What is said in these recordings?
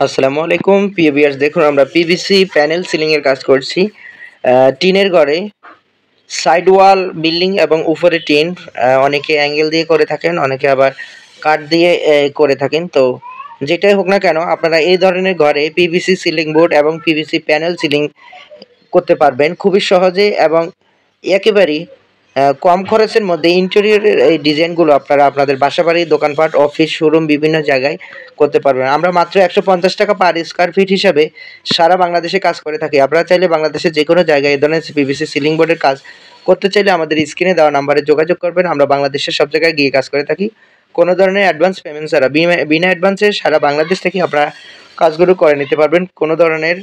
আসসালামু আলাইকুম প্রিয় ভিউয়ার্স, দেখুন আমরা পিভিসি প্যানেল সিলিং এর কাজ করছি। টিনের ঘরে সাইড ওয়াল বিল্ডিং এবং উপরে টিন, অনেকে অ্যাঙ্গেল দিয়ে করে থাকেন, অনেকে আবার কাঠ দিয়ে করে থাকেন। তো যেটাই হোক না কেন, আপনারা এই ধরনের ঘরে পিভিসি সিলিং বোর্ড এবং পিভিসি প্যানেল সিলিং করতে পারবেন খুবই সহজে এবং একেবারেই কম খরচের মধ্যে। ইন্টেরিয়রের এই ডিজাইনগুলো আপনারা আপনাদের বাসাবাড়ি, দোকানপাট, অফিস, শোরুম বিভিন্ন জায়গায় করতে পারবেন। আমরা মাত্র ১৫০ টাকা পার স্কয়ার ফিট হিসাবে সারা বাংলাদেশে কাজ করে থাকি। আপনারা চাইলে বাংলাদেশের যে কোনো জায়গায় এই ধরনের পিভিসি সিলিং বোর্ডের কাজ করতে চাইলে আমাদের স্ক্রিনে দেওয়া নাম্বারে যোগাযোগ করবেন। আমরা বাংলাদেশের সব জায়গায় গিয়ে কাজ করে থাকি কোনো ধরনের অ্যাডভান্স পেমেন্ট ছাড়া। বিনা অ্যাডভান্সে সারা বাংলাদেশ থেকে আপনারা কাজগুলো করে নিতে পারবেন, কোনো ধরনের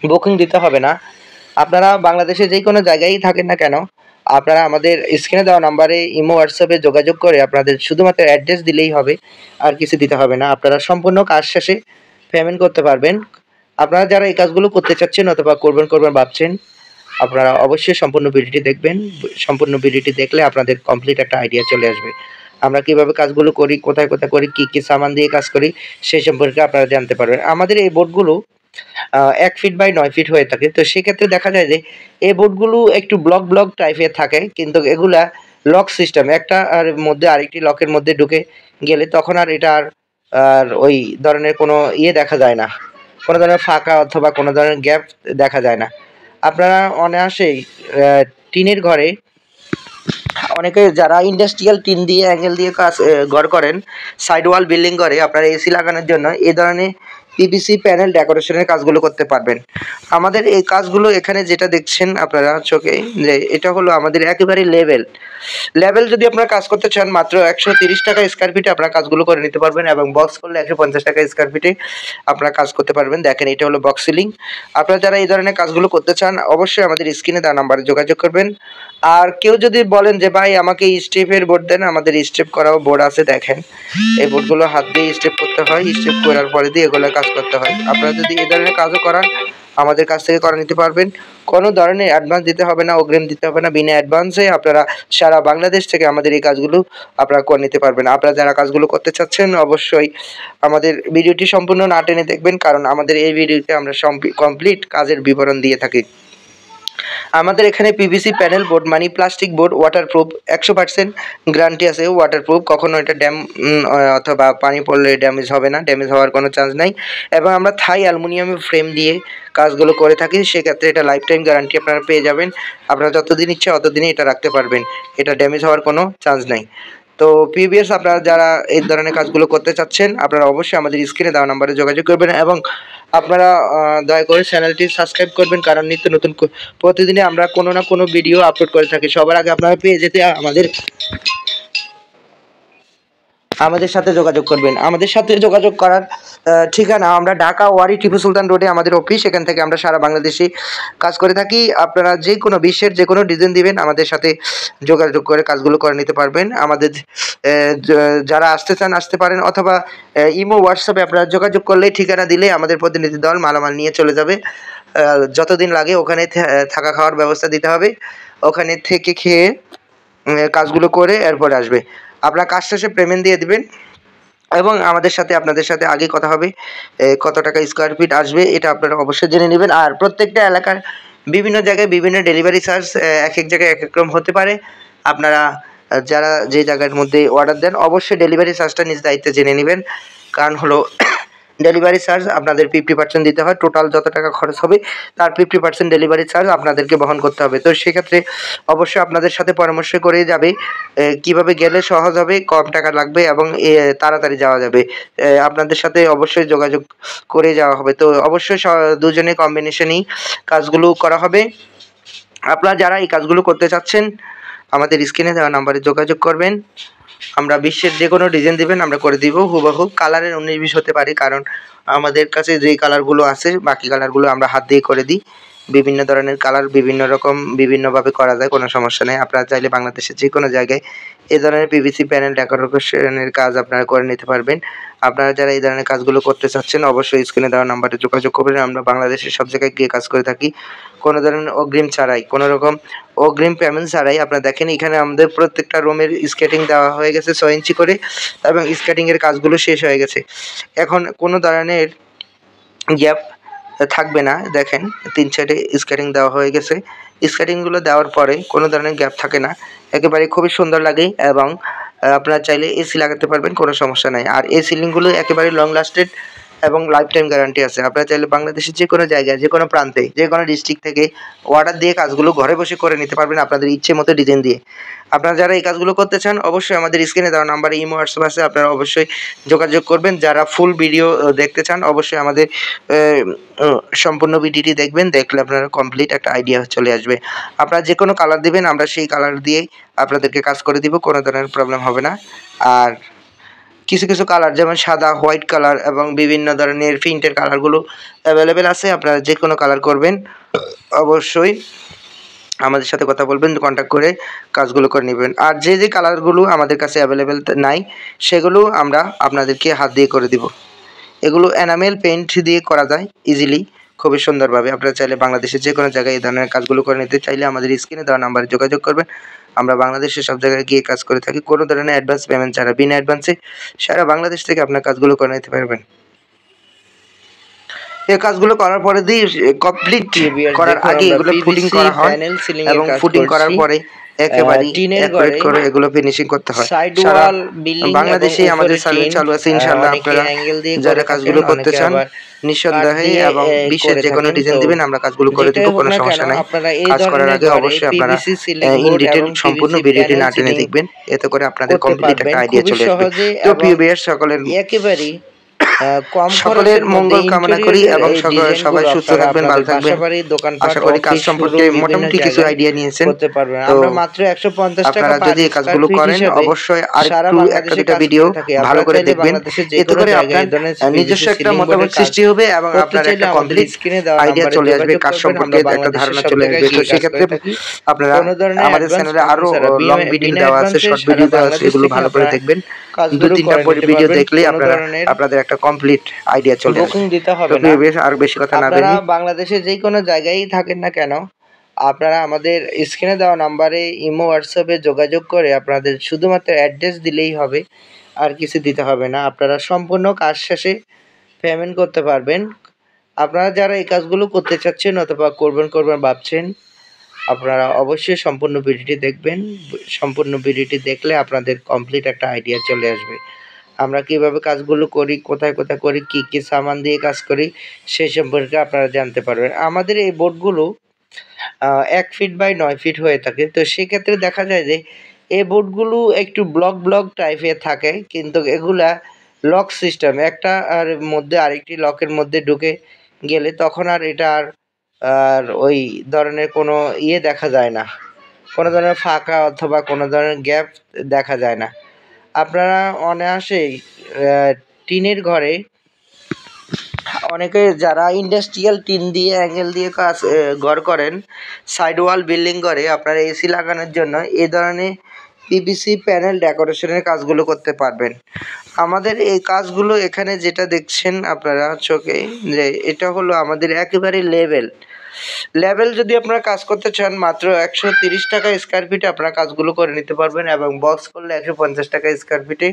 বুকিং দিতে হবে না। আপনারা বাংলাদেশে যে কোনো জায়গায় থাকেন না কেন, আপনারা আমাদের স্ক্রিনে দেওয়া নাম্বারে ইমো, হোয়াটসঅ্যাপে যোগাযোগ করে আপনাদের শুধুমাত্র অ্যাড্রেস দিলেই হবে, আর কিছু দিতে হবে না। আপনারা সম্পূর্ণ কাজ শেষে পেমেন্ট করতে পারবেন। আপনারা যারা এই কাজগুলো করতে চাচ্ছেন অথবা করবেন ভাবছেন, আপনারা অবশ্যই সম্পূর্ণ ভিডিওটি দেখবেন। সম্পূর্ণ ভিডিওটি দেখলে আপনাদের কমপ্লিট একটা আইডিয়া চলে আসবে। আমরা কীভাবে কাজগুলো করি, কোথায় কোথায় করি, কী কী সামান দিয়ে কাজ করি, সেই সম্পর্কে আপনারা জানতে পারবেন। আমাদের এই বোর্ডগুলো ১ ফিট বাই ৯ ফিট হয়ে থাকে। তো সেক্ষেত্রে দেখা যায় যে এই বোর্ডগুলো একটু ব্লক টাইপের থাকে, কিন্তু এগুলা লক সিস্টেম, একটা আর মধ্যে আরেকটি লকের মধ্যে ঢুকে গেলে তখন আর এটা আর ওই ধরনের কোনো দেখা যায় না, কোনো ধরনের ফাঁকা অথবা কোনো ধরনের গ্যাপ দেখা যায় না। আপনারা অনায়াসেই টিনের ঘরে, অনেকে যারা ইন্ডাস্ট্রিয়াল টিন দিয়ে অ্যাঙ্গেল দিয়ে কাজ ঘর করেন, সাইড ওয়াল বিল্ডিং করে, আপনারা এসি লাগানোর জন্য এই ধরনের পিভিসি প্যানেল ডেকোরেশনের কাজগুলো করতে পারবেন। আমাদের এই কাজগুলো এখানে যেটা দেখছেন আপনারা চোখে, যে এটা হলো আমাদের একেবারে লেভেল। যদি আপনারা কাজ করতে চান মাত্র ১৩০ টাকা স্কয়ার ফিটে আপনারা কাজগুলো করে নিতে পারবেন, এবং বক্স করলে ১৫০ টাকা স্কয়ার ফিটে আপনারা কাজ করতে পারবেন। দেখেন, এটা হলো বক্স সিলিং। আপনারা যারা এই ধরনের কাজগুলো করতে চান অবশ্যই আমাদের স্ক্রিনে দেওয়া নাম্বারে যোগাযোগ করবেন। আর কেউ যদি বলেন যে ভাই আমাকে স্টেপের বোর্ড দেন, আমাদের স্টেপ করাও বোর্ড আছে। দেখেন, এই বোর্ডগুলো হাত দিয়ে স্টেপ করতে হয়, স্টেপ করার পরে দিয়ে এগুলো কাজ করতে হয়। আপনারা যদি এই ধরনের কাজও করান আমাদের কাছ থেকে করে নিতে পারবেন। কোনো ধরনের অ্যাডভান্স দিতে হবে না, অগ্রিম দিতে হবে না। বিনা অ্যাডভান্সে আপনারা সারা বাংলাদেশ থেকে আমাদের এই কাজগুলো আপনারা করে নিতে পারবেন। আপনারা যারা কাজগুলো করতে চাচ্ছেন অবশ্যই আমাদের ভিডিওটি সম্পূর্ণ না টেনে দেখবেন, কারণ আমাদের এই ভিডিওতে আমরা কমপ্লিট কাজের বিবরণ দিয়ে থাকি। আমাদের এখানে পিভিসি প্যানেল বোর্ড মানে প্লাস্টিক বোর্ড, ওয়াটারপ্রুফ, ১০০% গ্যারান্টি আছে ওয়াটারপ্রুফ। কখনো এটা অথবা পানি পড়লে ড্যামেজ হবে না, ড্যামেজ হওয়ার কোনো চান্স নাই। এবং আমরা থাই অ্যালুমিনিয়ামের ফ্রেম দিয়ে কাজগুলো করে থাকি, সেক্ষেত্রে এটা লাইফ টাইম গ্যারান্টি আপনারা পেয়ে যাবেন। আপনারা যতদিন ইচ্ছা অতদিনই এটা রাখতে পারবেন, এটা ড্যামেজ হওয়ার কোনো চান্স নাই। তো প্রিভিয়াস আপনারা যারা এই ধরনের কাজগুলো করতে চাচ্ছেন আপনারা অবশ্যই আমাদের স্ক্রিনে দেওয়া নাম্বারে যোগাযোগ করবেন, এবং আপনারা দয়া করে চ্যানেলটি সাবস্ক্রাইব করবেন, কারণ নিত্য নতুন প্রতিদিনে আমরা কোনো না কোনো ভিডিও আপলোড করে থাকি। সবার আগে আপনারা পেয়ে যেতে আমাদের সাথে যোগাযোগ করবেন। আমাদের সাথে যোগাযোগ করার ঠিকানা, আমরা ঢাকা ওয়ারি টিপু সুলতান রোডে আমাদের অফিস। এখান থেকে আমরা সারা বাংলাদেশে কাজ করে থাকি। আপনারা যে কোনো বিশ্বের যে কোনো ডিজাইন দিবেন আমাদের সাথে যোগাযোগ করে কাজগুলো করে নিতে পারবেন। আমাদের যারা আসতে চান আসতে পারেন, অথবা ইমো, হোয়াটসঅ্যাপে আপনারা যোগাযোগ করলে ঠিকানা দিলে আমাদের প্রতিনিধি দল মালামাল নিয়ে চলে যাবে। যতদিন লাগে ওখানে থাকা খাওয়ার ব্যবস্থা দিতে হবে, ওখানে থেকে খেয়ে কাজগুলো করে এরপরে আসবে। আপনার কাজ শেষে পেমেন্ট দিয়ে দিবেন, এবং আমাদের সাথে আপনাদের সাথে আগে কথা হবে কত টাকা স্কোয়ার ফিট আসবে এটা আপনারা অবশ্যই জেনে নেবেন। আর প্রত্যেকটা এলাকার বিভিন্ন জায়গায় বিভিন্ন ডেলিভারি চার্জ এক এক জায়গায় এক এক রকম হতে পারে। আপনারা যারা যে জায়গার মধ্যে অর্ডার দেন অবশ্যই ডেলিভারি চার্জটা নিজ দায়িত্বে জেনে নেবেন, কারণ হলো ডেলিভারি চার্জ আপনাদের 50% দিতে হয়। টোটাল যত টাকা খরচ হবে তার 50% ডেলিভারি চার্জ আপনাদেরকে বহন করতে হবে। তো সেক্ষেত্রে অবশ্যই আপনাদের সাথে পরামর্শ করে যাবে কিভাবে গেলে সহজ হবে, কম টাকা লাগবে এবং তাড়াতাড়ি যাওয়া যাবে। আপনাদের সাথে অবশ্যই যোগাযোগ করে যাওয়া হবে। তো অবশ্যই দুজনে কম্বিনেশনেই কাজগুলো করা হবে। আপনারা যারা এই কাজগুলো করতে চাচ্ছেন আমাদের স্ক্রিনে দেওয়া নাম্বারে যোগাযোগ করবেন। আমরা বিশ্বের যে কোনো ডিজাইন দিবেন আমরা করে দিব হুবহু। কালারের ১৯-২০ হতে পারে, কারণ আমাদের কাছে যেই কালারগুলো আছে বাকি কালারগুলো আমরা হাত দিয়ে করে দিই। বিভিন্ন ধরনের কালার বিভিন্ন রকম বিভিন্নভাবে করা যায়, কোনো সমস্যা নেই। আপনারা চাইলে বাংলাদেশের যে কোনো জায়গায় এই ধরনের পিভিসি প্যানেল ডেকোরেশনের কাজ আপনারা করে নিতে পারবেন। আপনারা যারা এই ধরনের কাজগুলো করতে চাচ্ছেন অবশ্যই স্ক্রিনে দেওয়া নাম্বারে যোগাযোগ করবেন। আমরা বাংলাদেশের সব জায়গায় গিয়ে কাজ করে থাকি কোনো ধরনের অগ্রিম ছাড়াই, কোনো রকম অগ্রিম পেমেন্ট ছাড়াই। আপনারা দেখেন এখানে আমাদের প্রত্যেকটা রুমের স্কেটিং দেওয়া হয়ে গেছে 6 ইঞ্চি করে এবং স্কেটিংয়ের কাজগুলো শেষ হয়ে গেছে। এখন কোনো ধরনের গ্যাপ থাকবে না। দেখেন 3 সাইডে স্কেটিং দেওয়া হয়ে গেছে। স্কেটিংগুলো দেওয়ার পরে কোনো ধরনের গ্যাপ থাকে না, একেবারে খুবই সুন্দর লাগে এবং আপনারা চাইলে এসি লাগাতে পারবেন, কোনো সমস্যা নাই। আর এই সিলিংগুলো একেবারে লং লাস্টেড এবং লাইফ টাইম গ্যারান্টি আছে। আপনারা চাইলে বাংলাদেশের যে কোনো জায়গায়, যে কোনো প্রান্তে, যে কোনো ডিস্ট্রিক্ট থেকে অর্ডার দিয়ে কাজগুলো ঘরে বসে করে নিতে পারবেন আপনাদের ইচ্ছে মতো ডিজাইন দিয়ে। আপনারা যারা এই কাজগুলো করতে চান অবশ্যই আমাদের স্ক্রিনে দেওয়া নাম্বারে ইমো হোয়াটসঅ্যাপ আছে, আপনারা অবশ্যই যোগাযোগ করবেন। যারা ফুল ভিডিও দেখতে চান অবশ্যই আমাদের সম্পূর্ণ ভিডিওটি দেখবেন, দেখলে আপনারা কমপ্লিট একটা আইডিয়া চলে আসবে। আপনারা যে কোনো কালার দেবেন আমরা সেই কালার দিয়েই আপনাদেরকে কাজ করে দিব, কোনো ধরনের প্রবলেম হবে না। আর কিছু কিছু কালার যেমন সাদা, হোয়াইট কালার এবং বিভিন্ন ধরনের প্রিন্টের কালারগুলো অ্যাভেলেবেল আছে। আপনারা যে কোনো কালার করবেন অবশ্যই আমাদের সাথে কথা বলবেন, কন্ট্যাক্ট করে কাজগুলো করে নেবেন। আর যে যে কালারগুলো আমাদের কাছে অ্যাভেলেবেল নাই সেগুলো আমরা আপনাদেরকে হাত দিয়ে করে দিব। এগুলো এনামেল পেইন্ট দিয়ে করা যায় ইজিলি, খুবই সুন্দরভাবে। আপনারা চাইলে বাংলাদেশের যে কোনো জায়গায় এই ধরনের কাজগুলো করে নিতে চাইলে আমাদের স্ক্রিনে দেওয়া নাম্বারে যোগাযোগ করবেন। আমরা বাংলাদেশের সব জায়গায় গিয়ে কাজ করে থাকি কোনো ধরনের অ্যাডভান্স পেমেন্ট ছাড়া, বিনা অ্যাডভান্সে সারা বাংলাদেশ থেকে আপনার কাজগুলো করে নিতে পারবেন। এই কাজগুলো করার পরে দিয়ে কমপ্লিট করার আগে এগুলো ফুটিং করা হয় এবং ফুটিং করার পরে একেবারে অ্যাকুরেট করে এগুলো ফিনিশিং করতে হয়। সারা বাংলাদেশে আমাদের সার্ভিস চালু আছে ইনশাআল্লাহ। আপনারা যারা কাজগুলো করতে চান নিঃসন্দেহে এবং বিশ্বের যে কোনো ডিজাইন দিবেন আমরা কাজগুলো করে দিব, কোনো সমস্যা নাই। কাজ করার আগে অবশ্যই আপনারা ইন ডিটেইল সম্পূর্ণ ভিডিওটি না টেনে দেখবেন, এতে করে আপনাদের কমপ্লিট একটা আইডিয়া চলে আসবে। তো প্রিয় ভিউয়ার্স সকলের একেবারেই সকলের মঙ্গল কামনা করি এবং সবাই সুস্থ থাকবেন, ভালো থাকবেন। আশা করি কাজ সম্পর্কে মোটামুটি কিছু আইডিয়া নিয়েছেন। আমরা মাত্র 150 টাকা আপনারা যদি এই কাজগুলো করেন অবশ্যই আরেকটু একটা দুটো ভিডিও ভালো করে দেখবেন, এতে করে আপনার নিজস্ব একটা মতামত সৃষ্টি হবে এবং আপনার একটা কমপ্লিট আইডিয়া চলে আসবে, কাজ সম্পর্কে একটা ধারণা চলে আসবে। তো সেক্ষেত্রে আপনারা আমাদের চ্যানেলে আরো লং ভিডিও দেওয়া আছে, শর্ট ভিডিও দেওয়া আছে, এগুলো ভালো করে দেখবেন। 2-3টা ভিডিও দেখলেই আপনাদের একটা কমপ্লিট আইডিয়া চলে আসবে। বুকিং দিতে হবে না। আর বেশি কথা না বলি, আপনারা বাংলাদেশের যে কোনো জায়গায় থাকেন না কেন আপনারা আমাদের স্ক্রিনে দেওয়া নাম্বারে ইমো হোয়াটসঅ্যাপে যোগাযোগ করে আপনাদের শুধুমাত্র অ্যাড্রেস দিলেই হবে, আর কিছু দিতে হবে না। আপনারা সম্পূর্ণ কাজ শেষে পেমেন্ট করতে পারবেন। আপনারা যারা এই কাজগুলো করতে চাচ্ছেন অথবা করবেন ভাবছেন আপনারা অবশ্যই সম্পূর্ণ ভিডিওটি দেখবেন। সম্পূর্ণ ভিডিওটি দেখলে আপনাদের কমপ্লিট একটা আইডিয়া চলে আসবে আমরা কিভাবে কাজগুলো করি, কোথায় কোথায় করি, কী কী সামান দিয়ে কাজ করি সেই সম্পর্কে আপনারা জানতে পারবেন। আমাদের এই বোর্ডগুলো 1 ফিট বাই 9 ফিট হয়ে থাকে। তো সেক্ষেত্রে দেখা যায় যে এই বোর্ডগুলো একটু ব্লক টাইপের থাকে, কিন্তু এগুলা লক সিস্টেম, একটা আর মধ্যে আরেকটি লকের মধ্যে ঢুকে গেলে তখন আর এটা আর ওই ধরনের কোনো দেখা যায় না, কোনো ধরনের ফাঁকা অথবা কোনো ধরনের গ্যাপ দেখা যায় না। আপনারা অনায়াসেই টিনের ঘরে অনেকে যারা ইন্ডাস্ট্রিয়াল টিন দিয়ে অ্যাঙ্গেল দিয়ে কাজ ঘর করেন, সাইড ওয়াল বিল্ডিং করে আপনারা এসি লাগানোর জন্য এই ধরনের পিভিসি প্যানেল ডেকোরেশনের কাজগুলো করতে পারবেন। আমাদের এই কাজগুলো এখানে যেটা দেখছেন আপনারা চোখে, যে এটা হলো আমাদের একেবারে লেভেল যদি আপনারা কাজ করতে চান মাত্র 130 টাকা স্কোয়ার ফিটে আপনারা কাজগুলো করে নিতে পারবেন এবং বক্স করলে 150 টাকা স্কোয়ার ফিটে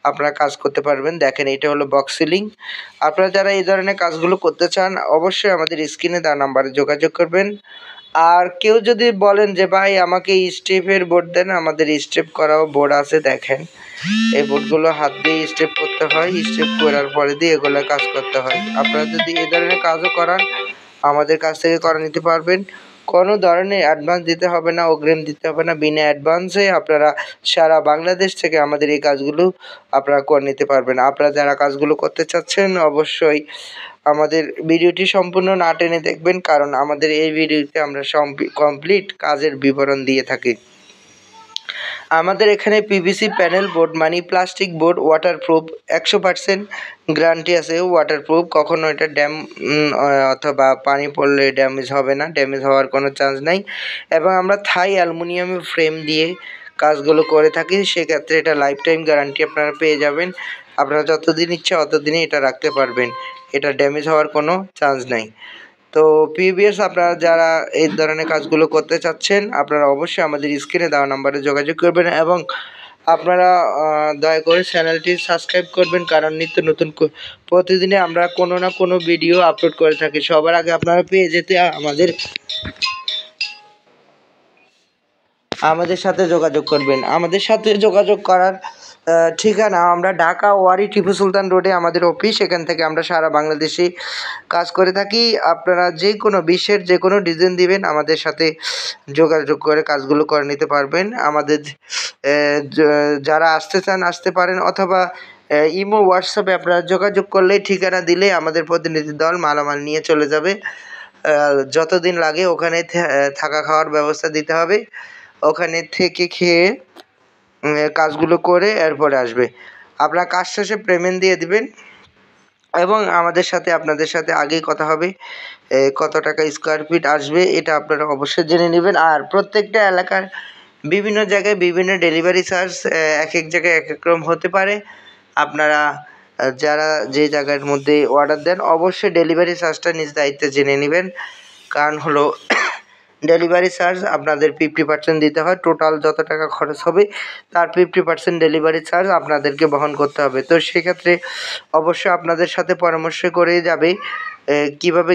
আপনারা কাজ করতে পারবেন। দেখেন এটা হলো বক্স সিলিং। আপনারা যারা এই ধরনের কাজগুলো করতে চান অবশ্যই আমাদের স্ক্রিনে দেওয়া নাম্বারে যোগাযোগ করবেন। আর কেউ যদি বলেন যে ভাই আমাকে স্টেপের বোর্ড দেন, আমাদের স্টেপ করাও বোর্ড আছে। দেখেন এই বোর্ডগুলো হাত দিয়ে স্টেপ করতে হয়, স্টেপ করার পরে দিয়ে এগুলো কাজ করতে হয়। আপনারা যদি এই ধরনের কাজও করান আমাদের কাছ থেকে করে নিতে পারবেন, কোনো ধরনের অ্যাডভান্স দিতে হবে না, অগ্রিম দিতে হবে না। বিনা অ্যাডভান্সে আপনারা সারা বাংলাদেশ থেকে আমাদের এই কাজগুলো আপনারা করে নিতে পারবেন। আপনারা যারা কাজগুলো করতে চাচ্ছেন অবশ্যই আমাদের ভিডিওটি সম্পূর্ণ না টেনে দেখবেন, কারণ আমাদের এই ভিডিওতে আমরা কমপ্লিট কাজের বিবরণ দিয়ে থাকি। আমাদের এখানে পিভিসি প্যানেল বোর্ড মানে প্লাস্টিক বোর্ড ওয়াটারপ্রুফ 100% গ্যারান্টি আছে ওয়াটারপ্রুফ। কখনো এটা অথবা পানি পড়লে ড্যামেজ হবে না, ড্যামেজ হওয়ার কোনো চান্স নাই। এবং আমরা থাই অ্যালুমিনিয়ামের ফ্রেম দিয়ে কাজগুলো করে থাকি, সেক্ষেত্রে এটা লাইফ টাইম গ্যারান্টি আপনারা পেয়ে যাবেন। আপনারা যতদিন ইচ্ছা অতদিনই এটা রাখতে পারবেন, এটা ড্যামেজ হওয়ার কোনো চান্স নাই। তো প্রিভিয়াস আপনারা যারা এই ধরনের কাজগুলো করতে চাচ্ছেন, আপনারা অবশ্যই আমাদের স্ক্রিনে দেওয়া নাম্বারে যোগাযোগ করবেন এবং আপনারা দয়া করে চ্যানেলটি সাবস্ক্রাইব করবেন, কারণ নিত্য নতুন প্রতিদিনে আমরা কোনো না কোনো ভিডিও আপলোড করে থাকি। সবার আগে আপনারা পেয়ে যেতে আমাদের সাথে যোগাযোগ করবেন। আমাদের সাথে যোগাযোগ করার ঠিকানা, আমরা ঢাকা ওয়ারি টিপু সুলতান রোডে আমাদের অফিস। সেখান থেকে আমরা সারা বাংলাদেশে কাজ করে থাকি। আপনারা যে কোনো বিশ্বের যে কোনো ডিজাইন দিবেন, আমাদের সাথে যোগাযোগ করে কাজগুলো করে নিতে পারবেন। আমাদের যারা আসতে চান আসতে পারেন, অথবা ইমো হোয়াটসঅ্যাপে আপনারা যোগাযোগ করলে ঠিকানা দিলে আমাদের প্রতিনিধি দল মালামাল নিয়ে চলে যাবে। যতদিন লাগে ওখানে থাকা খাওয়ার ব্যবস্থা দিতে হবে, ওখানে থেকে খেয়ে কাজগুলো করে এরপরে আসবে। আপনারা কাজ শেষে পেমেন্ট দিয়ে দিবেন এবং আমাদের সাথে আপনাদের সাথে আগেই কথা হবে কত টাকা স্কোয়ার ফিট আসবে, এটা আপনারা অবশ্যই জেনে নেবেন। আর প্রত্যেকটা এলাকার বিভিন্ন জায়গায় বিভিন্ন ডেলিভারি চার্জ এক এক জায়গায় এক এক রকম হতে পারে। আপনারা যারা যে জায়গার মধ্যে অর্ডার দেন অবশ্যই ডেলিভারি চার্জটা নিজ দায়িত্বে জেনে নেবেন। কারণ হলো ডেলিভারি চার্জ আপনাদের 50% দিতে হয়। টোটাল যত টাকা খরচ হবে তার 50% ডেলিভারি চার্জ আপনাদেরকে বহন করতে হবে। তো সেক্ষেত্রে অবশ্যই আপনাদের সাথে পরামর্শ করে যাবে কীভাবে